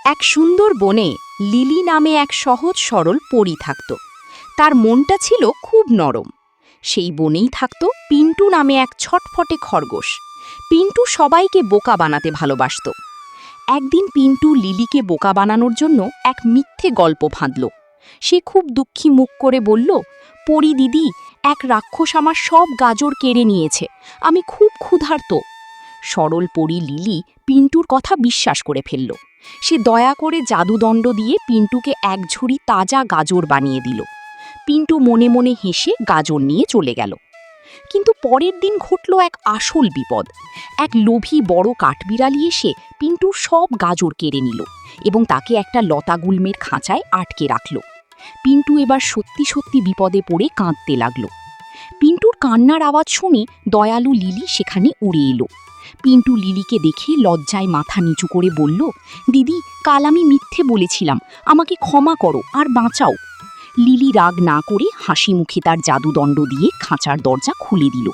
এক সুন্দর বনে লিলি নামে এক সহজ সরল পরী থাকত। তার মনটা ছিল খুব নরম। সেই বনেই থাকত পিন্টু নামে এক ছটফটে খরগোশ। পিন্টু সবাইকে বোকা বানাতে ভালোবাসত। একদিন পিন্টু লিলিকে বোকা বানানোর জন্য এক মিথ্যে গল্প ফাঁদল। সে খুব দুঃখী মুখ করে বলল, পরী দিদি, এক রাক্ষস আমার সব গাজর কেড়ে নিয়েছে, আমি খুব ক্ষুধার্ত। সরল পরী লিলি পিন্টুর কথা বিশ্বাস করে ফেলল। সে দয়া করে জাদুদণ্ড দিয়ে পিন্টুকে এক ঝুড়ি তাজা গাজর বানিয়ে দিল। পিন্টু মনে মনে হেসে গাজর নিয়ে চলে গেল। কিন্তু পরের দিন ঘটল এক আসল বিপদ। এক লোভী বড় কাঠবিড়ালি এসে পিন্টুর সব গাজর কেড়ে নিল এবং তাকে একটা লতাগুল্মের খাঁচায় আটকে রাখল। পিন্টু এবার সত্যি সত্যি বিপদে পড়ে কাঁদতে লাগল। পিন্টুর কান্নার আওয়াজ শুনে দয়ালু লিলি সেখানে উড়ে এলো। পিন্টু লিলিকে দেখে লজ্জায় মাথা নিচু করে বলল, দিদি, কাল আমি মিথ্যে বলেছিলাম, আমাকে ক্ষমা করো আর বাঁচাও। লিলি রাগ না করে হাসি মুখে তার জাদুদণ্ড দিয়ে খাঁচার দরজা খুলে দিল।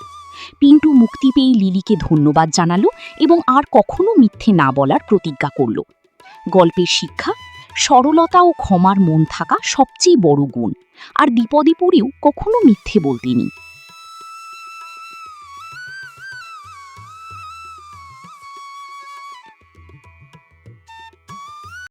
পিন্টু মুক্তি পেয়ে লিলিকে ধন্যবাদ জানালো এবং আর কখনো মিথ্যে না বলার প্রতিজ্ঞা করল। গল্পের শিক্ষা: সরলতা ও ক্ষমার মন থাকা সবচেয়ে বড় গুণ। আর বিপদে পড়েও কখনো মিথ্যে বলতে নেই।